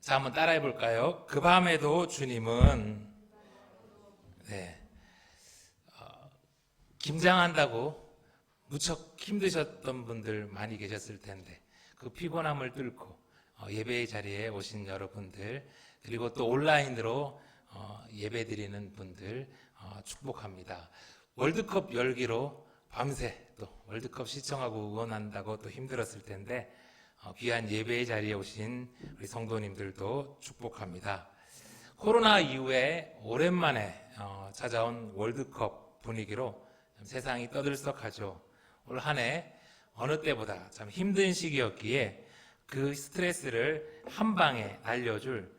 자, 한번 따라해 볼까요? 그 밤에도 주님은 김장한다고 무척 힘드셨던 분들 많이 계셨을 텐데 그 피곤함을 뚫고 예배의 자리에 오신 여러분들, 그리고 또 온라인으로 예배 드리는 분들 축복합니다. 월드컵 열기로 밤새 또 월드컵 시청하고 응원한다고 또 힘들었을 텐데 귀한 예배의 자리에 오신 우리 성도님들도 축복합니다. 코로나 이후에 오랜만에 찾아온 월드컵 분위기로 세상이 떠들썩하죠. 올 한 해 어느 때보다 참 힘든 시기였기에 그 스트레스를 한 방에 날려줄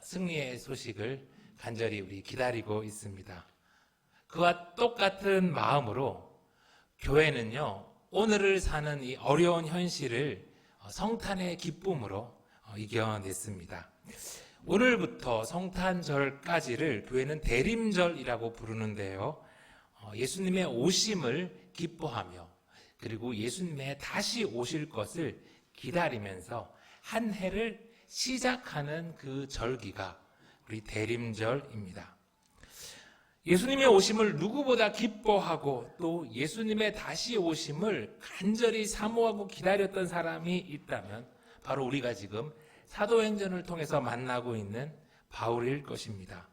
승리의 소식을 간절히 우리 기다리고 있습니다. 그와 똑같은 마음으로 교회는요, 오늘을 사는 이 어려운 현실을 성탄의 기쁨으로 이겨냈습니다. 오늘부터 성탄절까지를 교회는 대림절이라고 부르는데요. 예수님의 오심을 기뻐하며 그리고 예수님의 다시 오실 것을 기다리면서 한 해를 시작하는 그 절기가 우리 대림절입니다. 예수님의 오심을 누구보다 기뻐하고 또 예수님의 다시 오심을 간절히 사모하고 기다렸던 사람이 있다면 바로 우리가 지금 사도행전을 통해서 만나고 있는 바울일 것입니다.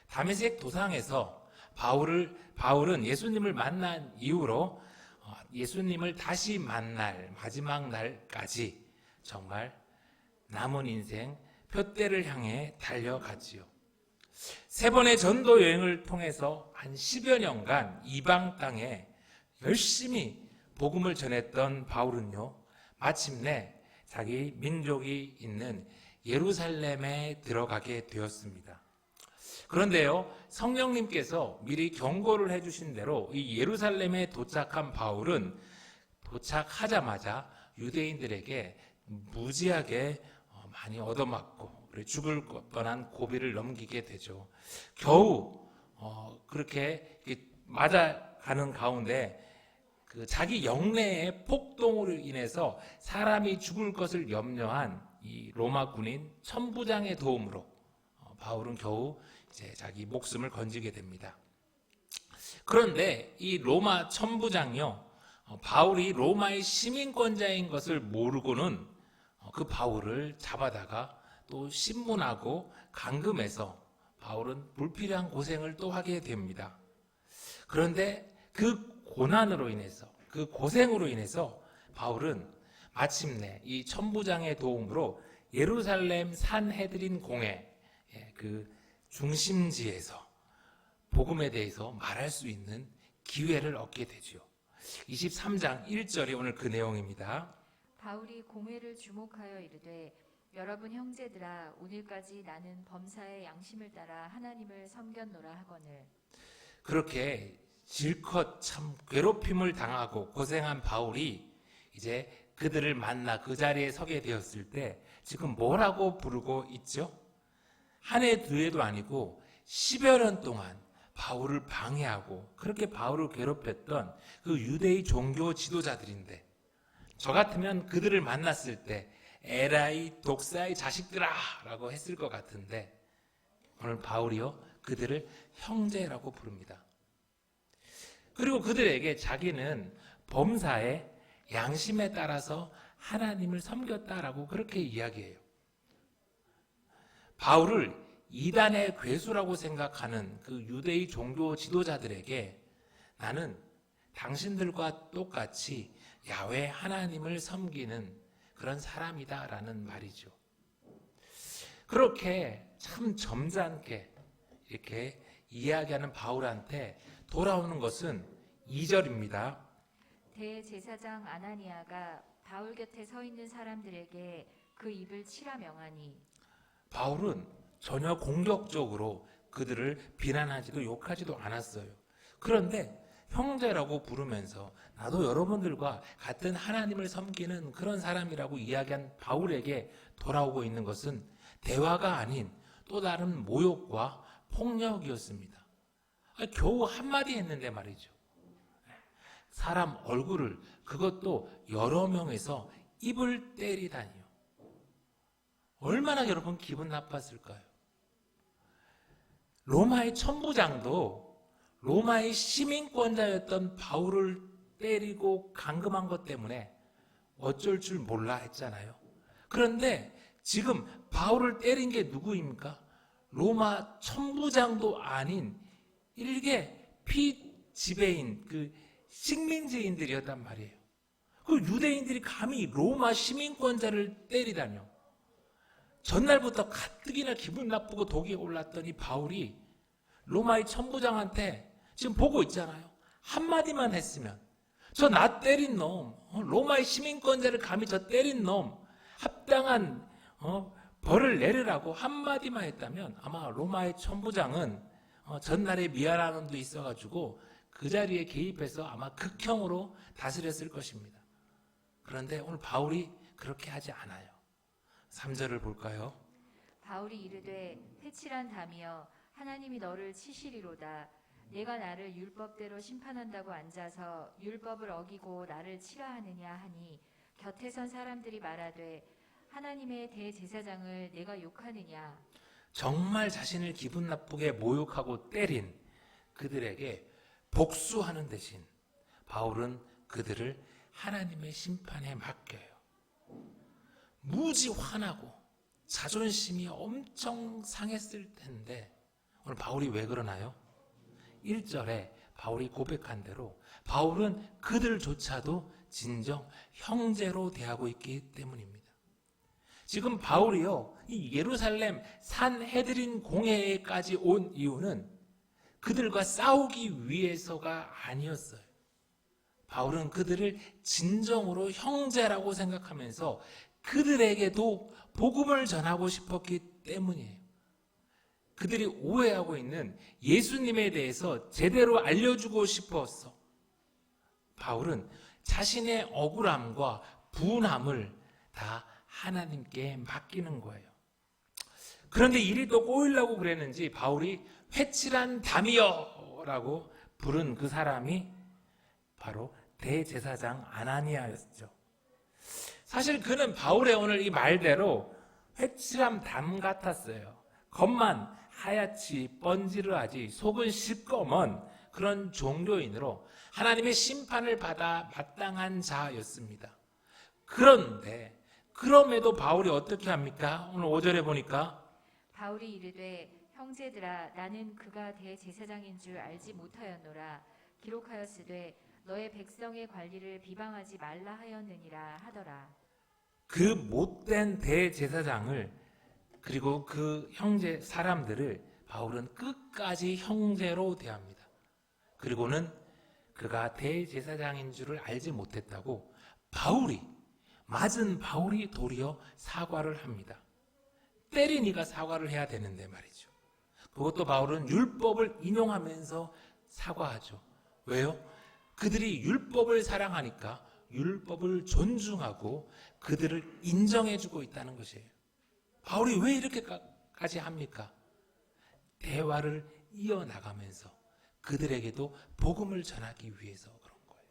다메섹 도상에서 바울은 예수님을 만난 이후로 예수님을 다시 만날 마지막 날까지 정말 남은 인생 표대를 향해 달려갔지요. 3번의 전도 여행을 통해서 한 10여 년간 이방 땅에 열심히 복음을 전했던 바울은요, 마침내 자기 민족이 있는 예루살렘에 들어가게 되었습니다. 그런데요, 성령님께서 미리 경고를 해주신 대로 이 예루살렘에 도착한 바울은 도착하자마자 유대인들에게 무지하게 많이 얻어맞고 죽을 뻔한 고비를 넘기게 되죠. 겨우 그렇게 맞아가는 가운데 그 자기 영내의 폭동으로 인해서 사람이 죽을 것을 염려한 이 로마 군인 천부장의 도움으로 바울은 겨우 이제 자기 목숨을 건지게 됩니다. 그런데 이 로마 천부장이요, 바울이 로마의 시민권자인 것을 모르고는 그 바울을 잡아다가 또 신문하고 감금해서 바울은 불필요한 고생을 또 하게 됩니다. 그런데 그 고난으로 인해서, 그 고생으로 인해서 바울은 마침내 이 천부장의 도움으로 예루살렘 산헤드린 공회 그 중심지에서 복음에 대해서 말할 수 있는 기회를 얻게 되죠. 23장 1절이 오늘 그 내용입니다. 바울이 공회를 주목하여 이르되 여러분 형제들아 오늘까지 나는 범사의 양심을 따라 하나님을 섬겼노라 하거늘. 그렇게 질컷 참 괴롭힘을 당하고 고생한 바울이 이제 그들을 만나 그 자리에 서게 되었을 때 지금 뭐라고 부르고 있죠? 한 해 두 해도 아니고 10여 년 동안 바울을 방해하고 그렇게 바울을 괴롭혔던 그 유대의 종교 지도자들인데, 저 같으면 그들을 만났을 때 에라이 독사의 자식들아 라고 했을 것 같은데 오늘 바울이요, 그들을 형제라고 부릅니다. 그리고 그들에게 자기는 범사의 양심에 따라서 하나님을 섬겼다라고 그렇게 이야기해요. 바울을 이단의 괴수라고 생각하는 그 유대의 종교 지도자들에게 나는 당신들과 똑같이 야훼 하나님을 섬기는 그런 사람이다라는 말이죠. 그렇게 참 점잖게 이렇게 이야기하는 바울한테 돌아오는 것은 2절입니다. 대제사장 아나니아가 바울 곁에 서 있는 사람들에게 그 입을 치라 명하니. 바울은 전혀 공격적으로 그들을 비난하지도 욕하지도 않았어요. 그런데 형제라고 부르면서 나도 여러분들과 같은 하나님을 섬기는 그런 사람이라고 이야기한 바울에게 돌아오고 있는 것은 대화가 아닌 또 다른 모욕과 폭력이었습니다. 겨우 한마디 했는데 말이죠. 사람 얼굴을, 그것도 여러 명에서 입을 때리다니요. 얼마나 여러분 기분 나빴을까요? 로마의 천부장도 로마의 시민권자였던 바울을 때리고 감금한 것 때문에 어쩔 줄 몰라 했잖아요. 그런데 지금 바울을 때린 게 누구입니까? 로마 천부장도 아닌 일개 피지배인 그 식민지인들이었단 말이에요. 그 유대인들이 감히 로마 시민권자를 때리다뇨. 전날부터 가뜩이나 기분 나쁘고 독이 올랐더니 바울이 로마의 천부장한테 지금 보고 있잖아요. 한마디만 했으면 저 나 때린 놈, 로마의 시민권자를 감히 저 때린 놈 합당한 벌을 내리라고 한마디만 했다면 아마 로마의 천부장은 전날에 미안함도 있어가지고 그 자리에 개입해서 아마 극형으로 다스렸을 것입니다. 그런데 오늘 바울이 그렇게 하지 않아요. 3절을 볼까요? 바울이 이르되 회칠한 담이여 하나님이 너를 치시리로다. 내가 나를 율법대로 심판한다고 앉아서 율법을 어기고 나를 치라 하느냐 하니 곁에 선 사람들이 말하되 하나님의 대제사장을 내가 욕하느냐. 정말 자신을 기분 나쁘게 모욕하고 때린 그들에게 복수하는 대신 바울은 그들을 하나님의 심판에 맡겨요. 무지 화나고 자존심이 엄청 상했을 텐데 오늘 바울이 왜 그러나요? 1절에 바울이 고백한 대로 바울은 그들조차도 진정 형제로 대하고 있기 때문입니다. 지금 바울이요, 이 예루살렘 산헤드린 공회까지 온 이유는 그들과 싸우기 위해서가 아니었어요. 바울은 그들을 진정으로 형제라고 생각하면서 그들에게도 복음을 전하고 싶었기 때문이에요. 그들이 오해하고 있는 예수님에 대해서 제대로 알려주고 싶었어. 바울은 자신의 억울함과 분함을 다 하나님께 맡기는 거예요. 그런데 일이 또 꼬이려고 그랬는지 바울이 회칠한 담이여 라고 부른 그 사람이 바로 대제사장 아나니아였죠. 사실 그는 바울의 오늘 이 말대로 회칠한 담 같았어요. 겉만 하얗지 번지르하지 속은 시꺼먼 그런 종교인으로 하나님의 심판을 받아 마땅한 자였습니다. 그런데 그럼에도 바울이 어떻게 합니까? 오늘 5절에 보니까 바울이 이르되 형제들아 나는 그가 대제사장인 줄 알지 못하였노라. 기록하였으되 너의 백성의 관리를 비방하지 말라 하였느니라 하더라. 그 못된 대제사장을 그리고 그 형제 사람들을 바울은 끝까지 형제로 대합니다. 그리고는 그가 대제사장인 줄을 알지 못했다고 맞은 바울이 도리어 사과를 합니다. 때린 이가 사과를 해야 되는데 말이죠. 그것도 바울은 율법을 인용하면서 사과하죠. 왜요? 그들이 율법을 사랑하니까 율법을 존중하고 그들을 인정해주고 있다는 것이에요. 바울이 왜 이렇게까지 합니까? 대화를 이어나가면서 그들에게도 복음을 전하기 위해서 그런 거예요.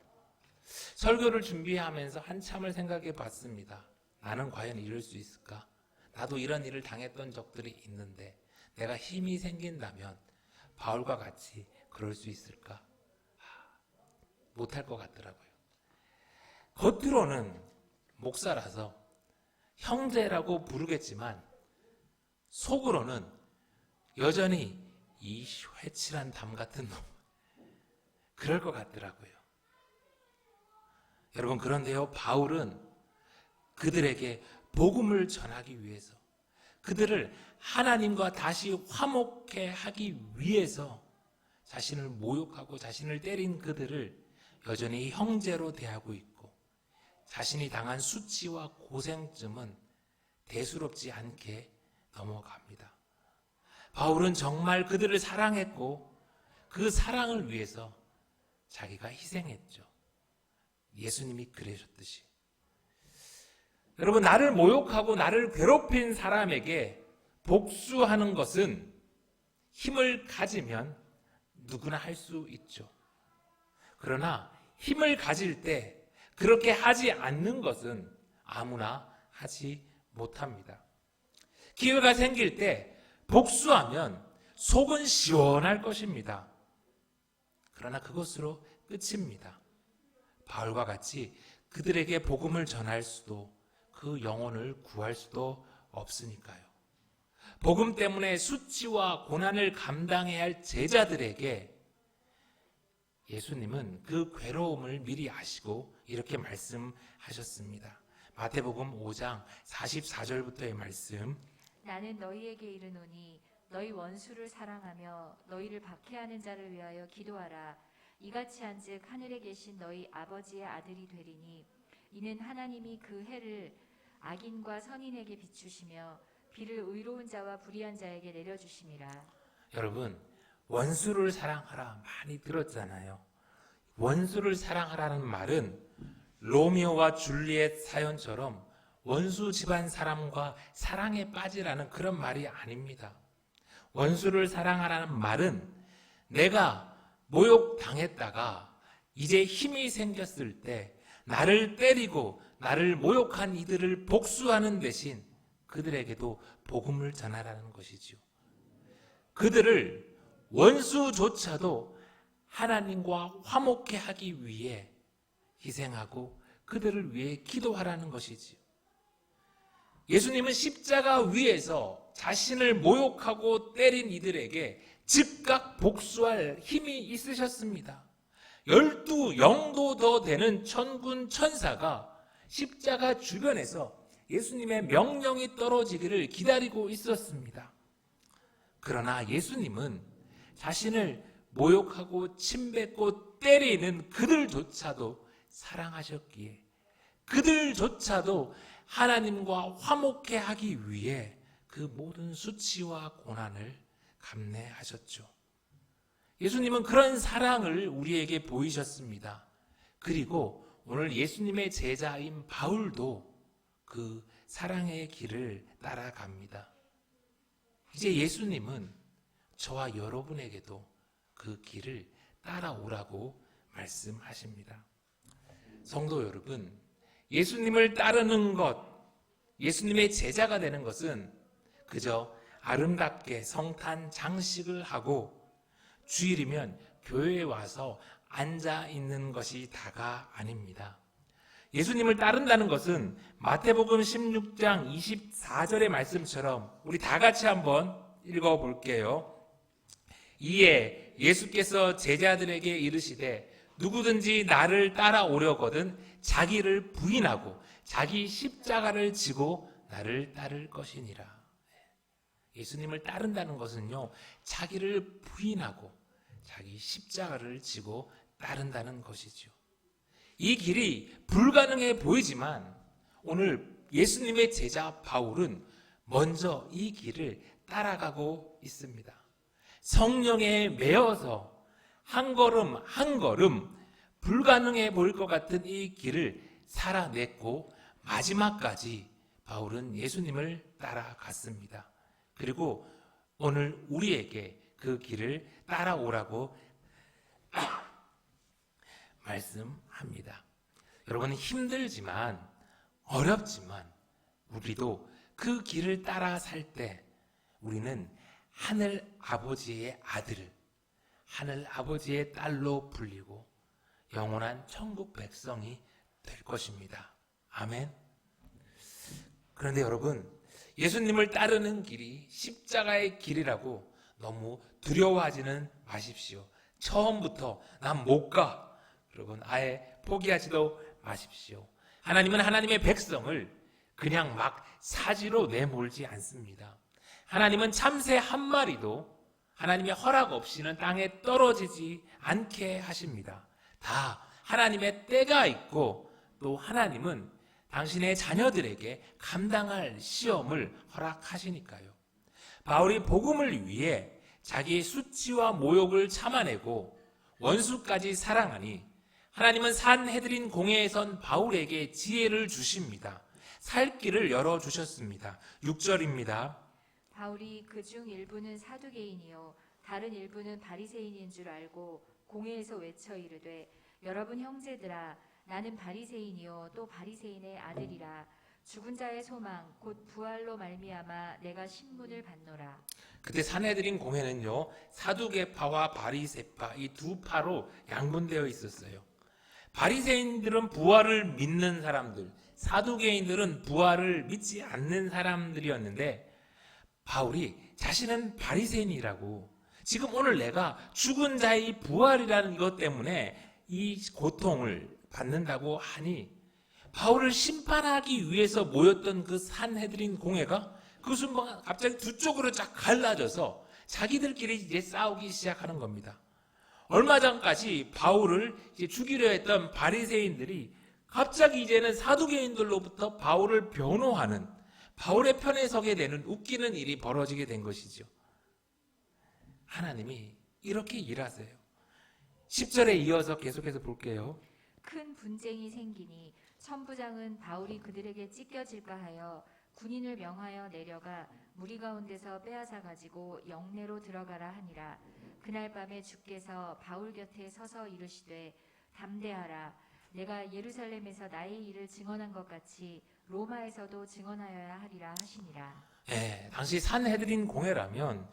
설교를 준비하면서 한참을 생각해 봤습니다. 나는 과연 이럴 수 있을까? 나도 이런 일을 당했던 적들이 있는데 내가 힘이 생긴다면 바울과 같이 그럴 수 있을까? 못할 것 같더라고요. 겉으로는 목사라서 형제라고 부르겠지만 속으로는 여전히 이 회칠한 담 같은 놈 그럴 것 같더라고요. 여러분 그런데요 바울은 그들에게 복음을 전하기 위해서 그들을 하나님과 다시 화목해 하기 위해서 자신을 모욕하고 자신을 때린 그들을 여전히 형제로 대하고 있고 자신이 당한 수치와 고생쯤은 대수롭지 않게 넘어갑니다. 바울은 정말 그들을 사랑했고 그 사랑을 위해서 자기가 희생했죠. 예수님이 그러셨듯이. 여러분 나를 모욕하고 나를 괴롭힌 사람에게 복수하는 것은 힘을 가지면 누구나 할 수 있죠. 그러나 힘을 가질 때 그렇게 하지 않는 것은 아무나 하지 못합니다. 기회가 생길 때 복수하면 속은 시원할 것입니다. 그러나 그것으로 끝입니다. 바울과 같이 그들에게 복음을 전할 수도 그 영혼을 구할 수도 없으니까요. 복음 때문에 수치와 고난을 감당해야 할 제자들에게 예수님은 그 괴로움을 미리 아시고 이렇게 말씀하셨습니다. 마태복음 5장 44절부터의 말씀. 나는 너희에게 이르노니 너희 원수를 사랑하며 너희를 박해하는 자를 위하여 기도하라. 이같이 한즉 하늘에 계신 너희 아버지의 아들이 되리니 이는 하나님이 그 해를 악인과 선인에게 비추시며 비를 의로운 자와 불의한 자에게 내려주심이라. 여러분, 원수를 사랑하라 많이 들었잖아요. 원수를 사랑하라는 말은 로미오와 줄리엣 사연처럼 원수 집안 사람과 사랑에 빠지라는 그런 말이 아닙니다. 원수를 사랑하라는 말은 내가 모욕당했다가 이제 힘이 생겼을 때 나를 때리고 나를 모욕한 이들을 복수하는 대신 그들에게도 복음을 전하라는 것이죠. 그들을 원수조차도 하나님과 화목케 하기 위해 희생하고 그들을 위해 기도하라는 것이지요. 예수님은 십자가 위에서 자신을 모욕하고 때린 이들에게 즉각 복수할 힘이 있으셨습니다. 12영도 더 되는 천군 천사가 십자가 주변에서 예수님의 명령이 떨어지기를 기다리고 있었습니다. 그러나 예수님은 자신을 모욕하고 침뱉고 때리는 그들조차도 사랑하셨기에 그들조차도 하나님과 화목케 하기 위해 그 모든 수치와 고난을 감내하셨죠. 예수님은 그런 사랑을 우리에게 보이셨습니다. 그리고 오늘 예수님의 제자인 바울도 그 사랑의 길을 따라갑니다. 이제 예수님은 저와 여러분에게도 그 길을 따라오라고 말씀하십니다. 성도 여러분, 예수님을 따르는 것, 예수님의 제자가 되는 것은 그저 아름답게 성탄 장식을 하고 주일이면 교회에 와서 앉아 있는 것이 다가 아닙니다. 예수님을 따른다는 것은 마태복음 16장 24절의 말씀처럼 우리 다 같이 한번 읽어볼게요. 이에 예수께서 제자들에게 이르시되 누구든지 나를 따라오려거든 자기를 부인하고 자기 십자가를 지고 나를 따를 것이니라. 예수님을 따른다는 것은요, 자기를 부인하고 자기 십자가를 지고 따른다는 것이죠. 이 길이 불가능해 보이지만 오늘 예수님의 제자 바울은 먼저 이 길을 따라가고 있습니다. 성령에 매여서 한 걸음 한 걸음 불가능해 보일 것 같은 이 길을 살아냈고 마지막까지 바울은 예수님을 따라갔습니다. 그리고 오늘 우리에게 그 길을 따라오라고 말씀합니다. 여러분, 힘들지만 어렵지만 우리도 그 길을 따라 살 때 우리는 하늘 아버지의 아들, 하늘 아버지의 딸로 불리고 영원한 천국 백성이 될 것입니다. 아멘. 그런데 여러분, 예수님을 따르는 길이 십자가의 길이라고 너무 두려워하지는 마십시오. 처음부터 난 못 가. 여러분, 아예 포기하지도 마십시오. 하나님은 하나님의 백성을 그냥 막 사지로 내몰지 않습니다. 하나님은 참새 한 마리도 하나님의 허락 없이는 땅에 떨어지지 않게 하십니다. 다 하나님의 때가 있고 또 하나님은 당신의 자녀들에게 감당할 시험을 허락하시니까요. 바울이 복음을 위해 자기의 수치와 모욕을 참아내고 원수까지 사랑하니 하나님은 산헤드린 공회에 선 바울에게 지혜를 주십니다. 살 길을 열어주셨습니다. 6절입니다. 바울이 그중 일부는 사두개인이요 다른 일부는 바리새인인 줄 알고 공회에서 외쳐 이르되 여러분 형제들아 나는 바리새인이요 또 바리새인의 아들이라 죽은 자의 소망 곧 부활로 말미암아 내가 신문을 받노라. 그때 산헤드린 공회는요, 사두개파와 바리새파 이 두 파로 양분되어 있었어요. 바리새인들은 부활을 믿는 사람들, 사두개인들은 부활을 믿지 않는 사람들이었는데, 바울이 자신은 바리새인이라고, 지금 오늘 내가 죽은 자의 부활이라는 것 때문에 이 고통을 받는다고 하니, 바울을 심판하기 위해서 모였던 그 산헤드린 공회가 그 순간 갑자기 두 쪽으로 쫙 갈라져서 자기들끼리 이제 싸우기 시작하는 겁니다. 얼마 전까지 바울을 이제 죽이려 했던 바리새인들이 갑자기 이제는 사두개인들로부터 바울을 변호하는, 바울의 편에 서게 되는 웃기는 일이 벌어지게 된 것이죠. 하나님이 이렇게 일하세요. 10절에 이어서 계속해서 볼게요. 큰 분쟁이 생기니 천부장은 바울이 그들에게 찢겨질까 하여 군인을 명하여 내려가 무리 가운데서 빼앗아 가지고 영내로 들어가라 하니라. 그날 밤에 주께서 바울 곁에 서서 이르시되 담대하라. 내가 예루살렘에서 나의 일을 증언한 것 같이 로마에서도 증언하여야 하리라 하시니라. 당시 산헤드린 공회라면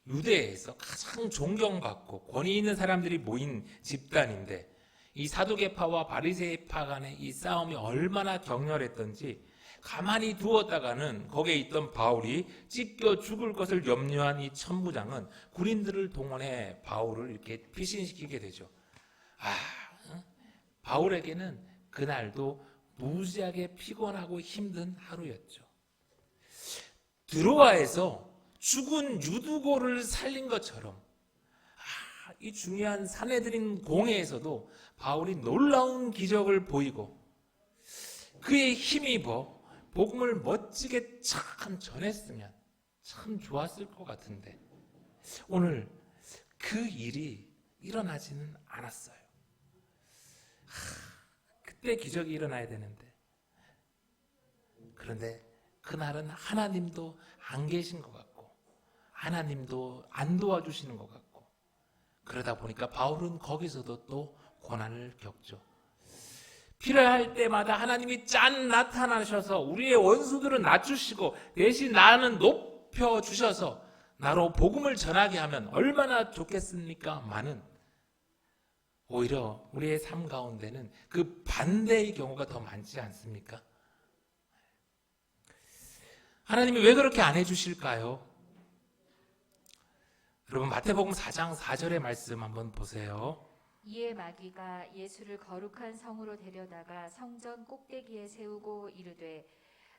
유대에서 가장 존경받고 권위 있는 사람들이 모인 집단인데, 이 사두개파와 바리새파 간의 이 싸움이 얼마나 격렬했던지 가만히 두었다가는 거기에 있던 바울이 찢겨 죽을 것을 염려한 이 천부장은 군인들을 동원해 바울을 이렇게 피신시키게 되죠. 바울에게는 그날도 무지하게 피곤하고 힘든 하루였죠. 드로아에서 죽은 유두고를 살린 것처럼 이 중요한 산헤드린 공회에서도 바울이 놀라운 기적을 보이고 그에 힘입어 복음을 멋지게 참 전했으면 참 좋았을 것 같은데, 오늘 그 일이 일어나지는 않았어요. 그때 기적이 일어나야 되는데, 그런데 그날은 하나님도 안 계신 것 같고 하나님도 안 도와주시는 것 같고, 그러다 보니까 바울은 거기서도 또 고난을 겪죠. 필요할 때마다 하나님이 짠 나타나셔서 우리의 원수들은 낮추시고 대신 나는 높여주셔서 나로 복음을 전하게 하면 얼마나 좋겠습니까? 많은, 오히려 우리의 삶 가운데는 그 반대의 경우가 더 많지 않습니까? 하나님이 왜 그렇게 안 해주실까요? 여러분, 마태복음 4장 4절의 말씀 한번 보세요. 이에 마귀가 예수를 거룩한 성으로 데려다가 성전 꼭대기에 세우고 이르되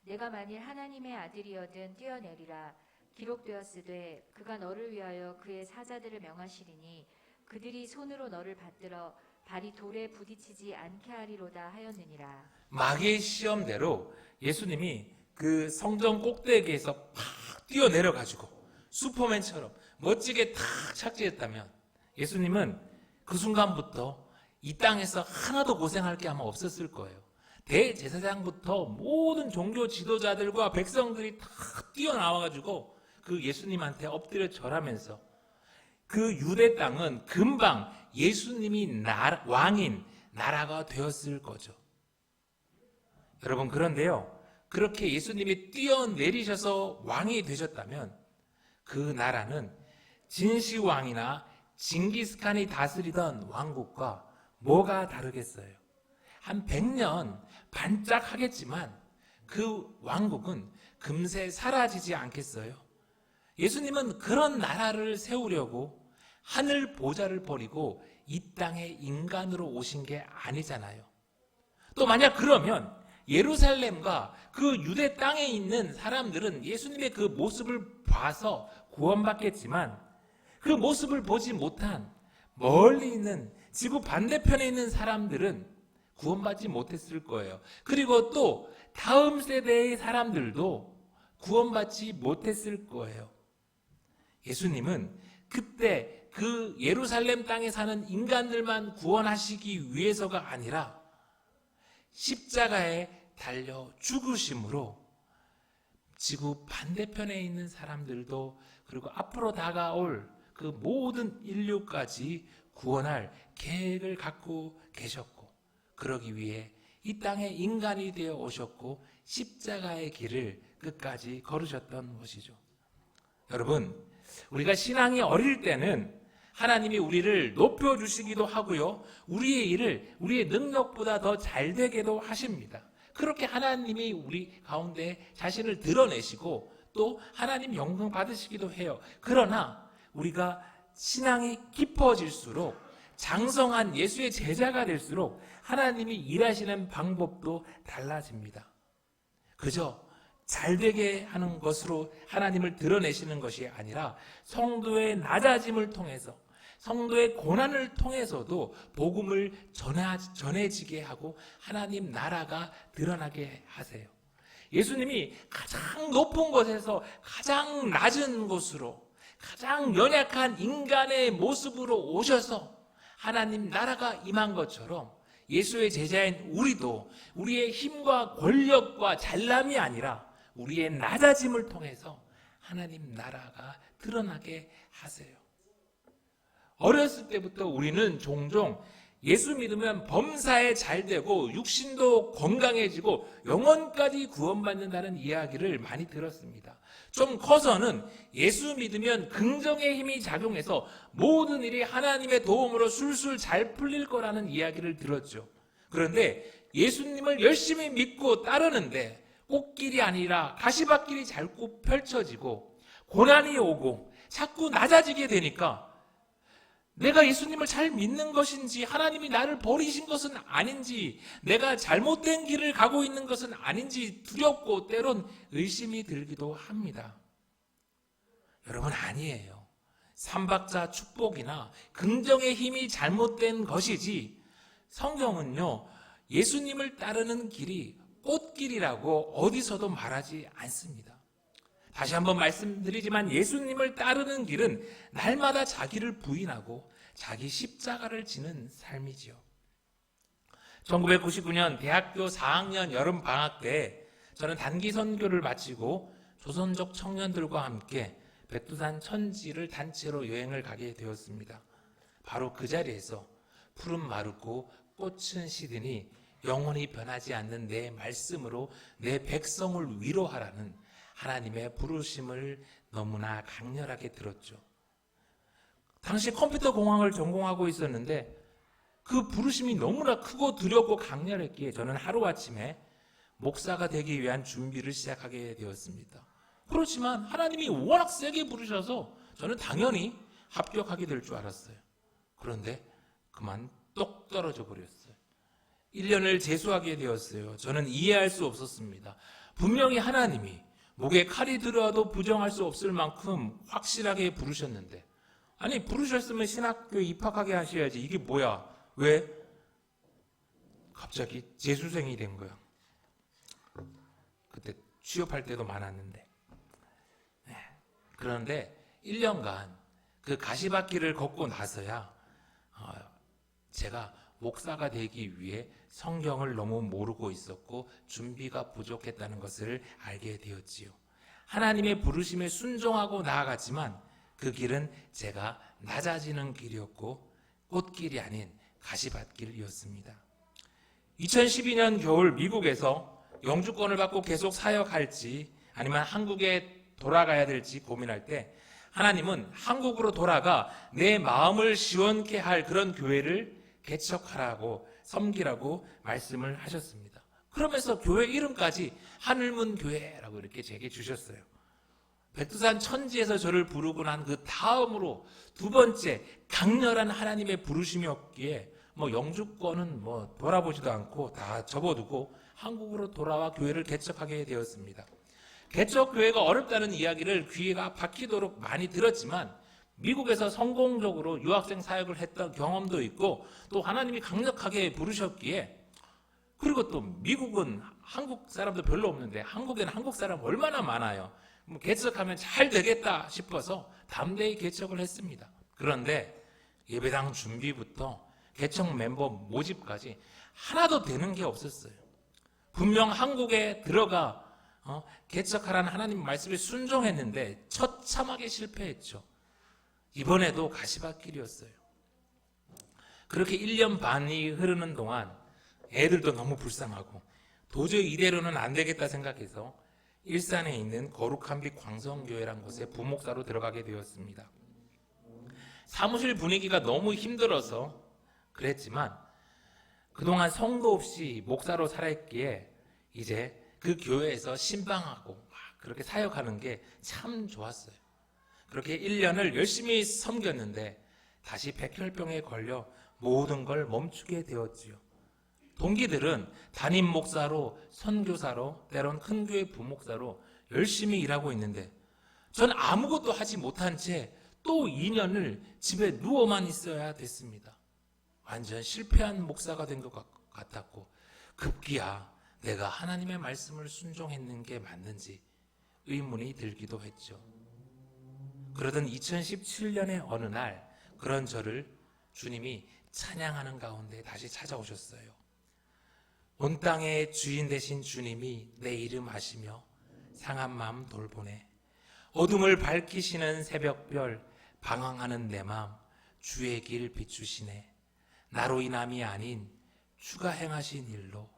내가 만일 하나님의 아들이여든 뛰어내리라. 기록되었으되 그가 너를 위하여 그의 사자들을 명하시리니 그들이 손으로 너를 받들어 발이 돌에 부딪히지 않게 하리로다 하였느니라. 마귀의 시험대로 예수님이 그 성전 꼭대기에서 팍 뛰어내려가지고 슈퍼맨처럼 멋지게 탁 착지했다면, 예수님은 그 순간부터 이 땅에서 하나도 고생할 게 아마 없었을 거예요. 대제사장부터 모든 종교 지도자들과 백성들이 다 뛰어나와가지고 그 예수님한테 엎드려 절하면서 그 유대 땅은 금방 예수님이 왕인 나라가 되었을 거죠. 여러분, 그런데요, 그렇게 예수님이 뛰어내리셔서 왕이 되셨다면 그 나라는 진시황이나 징기스칸이 다스리던 왕국과 뭐가 다르겠어요? 한 100년 반짝하겠지만 그 왕국은 금세 사라지지 않겠어요? 예수님은 그런 나라를 세우려고 하늘 보좌를 버리고 이 땅에 인간으로 오신 게 아니잖아요. 또 만약 그러면 예루살렘과 그 유대 땅에 있는 사람들은 예수님의 그 모습을 봐서 구원받겠지만, 그 모습을 보지 못한 멀리 있는 지구 반대편에 있는 사람들은 구원받지 못했을 거예요. 그리고 또 다음 세대의 사람들도 구원받지 못했을 거예요. 예수님은 그때 그 예루살렘 땅에 사는 인간들만 구원하시기 위해서가 아니라 십자가에 달려 죽으심으로 지구 반대편에 있는 사람들도, 그리고 앞으로 다가올 그 모든 인류까지 구원할 계획을 갖고 계셨고, 그러기 위해 이 땅에 인간이 되어 오셨고 십자가의 길을 끝까지 걸으셨던 것이죠. 여러분, 우리가 신앙이 어릴 때는 하나님이 우리를 높여주시기도 하고요, 우리의 일을 우리의 능력보다 더 잘되게도 하십니다. 그렇게 하나님이 우리 가운데 자신을 드러내시고 또 하나님 영광 받으시기도 해요. 그러나 우리가 신앙이 깊어질수록, 장성한 예수의 제자가 될수록 하나님이 일하시는 방법도 달라집니다. 그저 잘되게 하는 것으로 하나님을 드러내시는 것이 아니라 성도의 낮아짐을 통해서, 성도의 고난을 통해서도 복음을 전해지게 하고 하나님 나라가 드러나게 하세요. 예수님이 가장 높은 곳에서 가장 낮은 곳으로, 가장 연약한 인간의 모습으로 오셔서 하나님 나라가 임한 것처럼 예수의 제자인 우리도 우리의 힘과 권력과 잘남이 아니라 우리의 낮아짐을 통해서 하나님 나라가 드러나게 하세요. 어렸을 때부터 우리는 종종 예수 믿으면 범사에 잘되고 육신도 건강해지고 영혼까지 구원받는다는 이야기를 많이 들었습니다. 좀 커서는 예수 믿으면 긍정의 힘이 작용해서 모든 일이 하나님의 도움으로 술술 잘 풀릴 거라는 이야기를 들었죠. 그런데 예수님을 열심히 믿고 따르는데 꽃길이 아니라 가시밭길이 자꾸 펼쳐지고 고난이 오고 자꾸 낮아지게 되니까 내가 예수님을 잘 믿는 것인지, 하나님이 나를 버리신 것은 아닌지, 내가 잘못된 길을 가고 있는 것은 아닌지 두렵고 때론 의심이 들기도 합니다. 여러분, 아니에요. 삼박자 축복이나 긍정의 힘이 잘못된 것이지, 성경은요, 예수님을 따르는 길이 꽃길이라고 어디서도 말하지 않습니다. 다시 한번 말씀드리지만 예수님을 따르는 길은 날마다 자기를 부인하고 자기 십자가를 지는 삶이지요. 1999년 대학교 4학년 여름방학 때 저는 단기 선교를 마치고 조선족 청년들과 함께 백두산 천지를 단체로 여행을 가게 되었습니다. 바로 그 자리에서 푸른 마르고 꽃은 시드니 영원히 변하지 않는 내 말씀으로 내 백성을 위로하라는 하나님의 부르심을 너무나 강렬하게 들었죠. 당시 컴퓨터 공학을 전공하고 있었는데 그 부르심이 너무나 크고 두렵고 강렬했기에 저는 하루아침에 목사가 되기 위한 준비를 시작하게 되었습니다. 그렇지만 하나님이 워낙 세게 부르셔서 저는 당연히 합격하게 될 줄 알았어요. 그런데 그만 똑 떨어져 버렸어요. 1년을 재수하게 되었어요. 저는 이해할 수 없었습니다. 분명히 하나님이 목에 칼이 들어와도 부정할 수 없을 만큼 확실하게 부르셨는데, 아니 부르셨으면 신학교에 입학하게 하셔야지. 이게 뭐야? 왜? 갑자기 재수생이 된 거야. 그때 취업할 때도 많았는데. 그런데 1년간 그 가시밭길을 걷고 나서야 제가 목사가 되기 위해 성경을 너무 모르고 있었고 준비가 부족했다는 것을 알게 되었지요. 하나님의 부르심에 순종하고 나아갔지만 그 길은 제가 낮아지는 길이었고 꽃길이 아닌 가시밭길이었습니다. 2012년 겨울 미국에서 영주권을 받고 계속 사역할지 아니면 한국에 돌아가야 될지 고민할 때 하나님은 한국으로 돌아가 내 마음을 시원케 할 그런 교회를 개척하라고, 섬기라고 말씀을 하셨습니다. 그러면서 교회 이름까지 하늘문 교회라고 이렇게 제게 주셨어요. 백두산 천지에서 저를 부르고 난 그 다음으로 두 번째 강렬한 하나님의 부르심이었기에 영주권은 돌아보지도 않고 다 접어두고 한국으로 돌아와 교회를 개척하게 되었습니다. 개척 교회가 어렵다는 이야기를 귀가 박히도록 많이 들었지만 미국에서 성공적으로 유학생 사역을 했던 경험도 있고 또 하나님이 강력하게 부르셨기에, 그리고 또 미국은 한국 사람도 별로 없는데 한국에는 한국 사람 얼마나 많아요. 개척하면 잘 되겠다 싶어서 담대히 개척을 했습니다. 그런데 예배당 준비부터 개척 멤버 모집까지 하나도 되는 게 없었어요. 분명 한국에 들어가 개척하라는 하나님 말씀에 순종했는데 처참하게 실패했죠. 이번에도 가시밭길이었어요. 그렇게 1년 반이 흐르는 동안 애들도 너무 불쌍하고 도저히 이대로는 안 되겠다 생각해서 일산에 있는 거룩한 빛 광성교회란 곳에 부목사로 들어가게 되었습니다. 사무실 분위기가 너무 힘들어서 그랬지만 그동안 성도 없이 목사로 살았기에 이제 그 교회에서 신방하고 그렇게 사역하는 게 참 좋았어요. 그렇게 1년을 열심히 섬겼는데 다시 백혈병에 걸려 모든 걸 멈추게 되었지요. 동기들은 담임 목사로, 선교사로, 때론 큰 교회 부목사로 열심히 일하고 있는데 전 아무것도 하지 못한 채 또 2년을 집에 누워만 있어야 됐습니다. 완전 실패한 목사가 된 것 같았고 급기야 내가 하나님의 말씀을 순종했는 게 맞는지 의문이 들기도 했죠. 그러던 2017년의 어느 날 그런 저를 주님이 찬양하는 가운데 다시 찾아오셨어요. 온 땅의 주인 되신 주님이 내 이름 아시며 상한 마음 돌보네. 어둠을 밝히시는 새벽별 방황하는 내 마음 주의 길 비추시네. 나로 인함이 아닌 주가 행하신 일로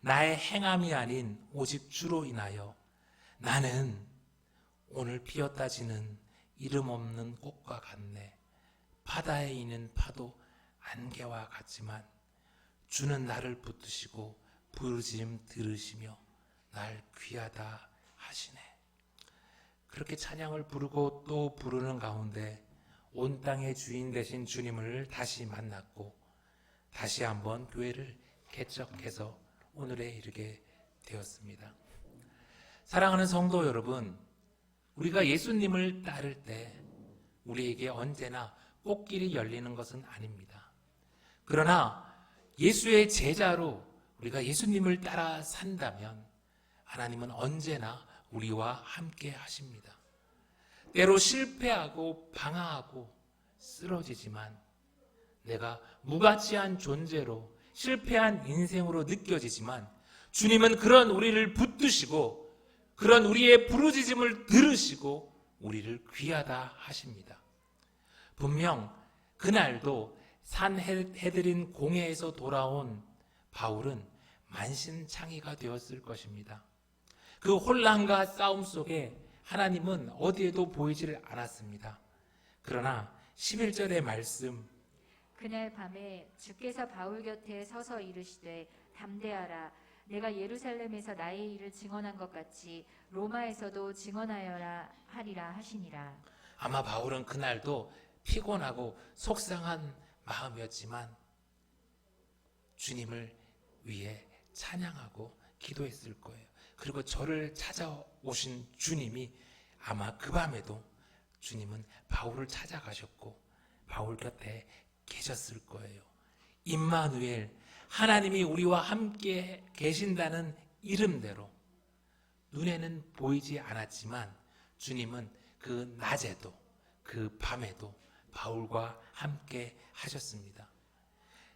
나의 행함이 아닌 오직 주로 인하여 나는 오늘 피었다 지는 이름 없는 꽃과 같네. 바다에 있는 파도 안개와 같지만 주는 나를 붙드시고 부르짖음 들으시며 날 귀하다 하시네. 그렇게 찬양을 부르고 또 부르는 가운데 온 땅의 주인 되신 주님을 다시 만났고 다시 한번 교회를 개척해서 오늘에 이르게 되었습니다. 사랑하는 성도 여러분, 우리가 예수님을 따를 때 우리에게 언제나 꽃길이 열리는 것은 아닙니다. 그러나 예수의 제자로 우리가 예수님을 따라 산다면 하나님은 언제나 우리와 함께 하십니다. 때로 실패하고 방황하고 쓰러지지만 내가 무가치한 존재로 실패한 인생으로 느껴지지만 주님은 그런 우리를 붙드시고 그런 우리의 부르짖음을 들으시고 우리를 귀하다 하십니다. 분명 그날도 산헤드린 공회에서 돌아온 바울은 만신창이가 되었을 것입니다. 그 혼란과 싸움 속에 하나님은 어디에도 보이지를 않았습니다. 그러나 11절의 말씀, 그날 밤에 주께서 바울 곁에 서서 이르시되 담대하라. 내가 예루살렘에서 나의 일을 증언한 것 같이 로마에서도 증언하여라 하리라 하시니라. 아마 바울은 그날도 피곤하고 속상한 마음이었지만 주님을 위해 찬양하고 기도했을 거예요. 그리고 저를 찾아오신 주님이 아마 그 밤에도 주님은 바울을 찾아가셨고 바울 곁에 계셨을 거예요. 임마누엘, 하나님이 우리와 함께 계신다는 이름대로 눈에는 보이지 않았지만 주님은 그 낮에도 그 밤에도 바울과 함께 하셨습니다.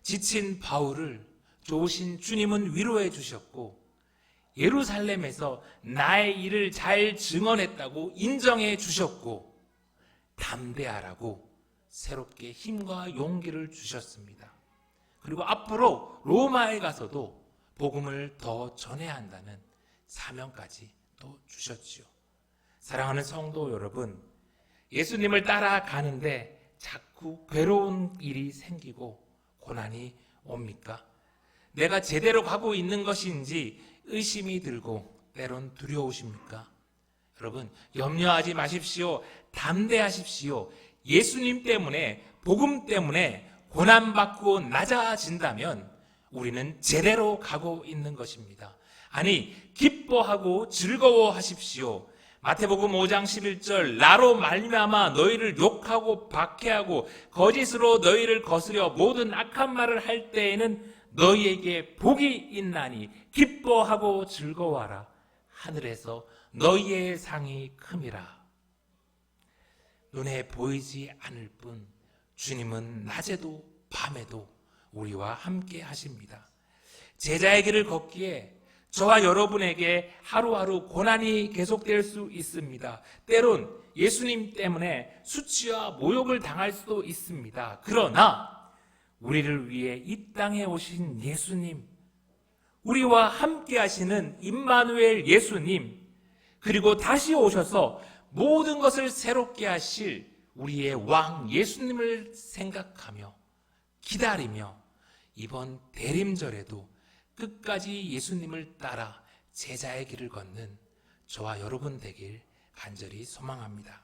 지친 바울을 좋으신 주님은 위로해 주셨고 예루살렘에서 나의 일을 잘 증언했다고 인정해 주셨고 담대하라고 새롭게 힘과 용기를 주셨습니다. 그리고 앞으로 로마에 가서도 복음을 더 전해야 한다는 사명까지 또 주셨지요. 사랑하는 성도 여러분, 예수님을 따라가는데 자꾸 괴로운 일이 생기고 고난이 옵니까? 내가 제대로 가고 있는 것인지 의심이 들고 때론 두려우십니까? 여러분, 염려하지 마십시오. 담대하십시오. 예수님 때문에, 복음 때문에 고난받고 낮아진다면 우리는 제대로 가고 있는 것입니다. 아니, 기뻐하고 즐거워하십시오. 마태복음 5장 11절, 나로 말미암아 너희를 욕하고 박해하고 거짓으로 너희를 거스려 모든 악한 말을 할 때에는 너희에게 복이 있나니 기뻐하고 즐거워하라. 하늘에서 너희의 상이 큼이라. 눈에 보이지 않을 뿐 주님은 낮에도 밤에도 우리와 함께 하십니다. 제자의 길을 걷기에 저와 여러분에게 하루하루 고난이 계속될 수 있습니다. 때론 예수님 때문에 수치와 모욕을 당할 수도 있습니다. 그러나 우리를 위해 이 땅에 오신 예수님, 우리와 함께 하시는 임마누엘 예수님, 그리고 다시 오셔서 모든 것을 새롭게 하실 우리의 왕 예수님을 생각하며 기다리며 이번 대림절에도 끝까지 예수님을 따라 제자의 길을 걷는 저와 여러분 되길 간절히 소망합니다.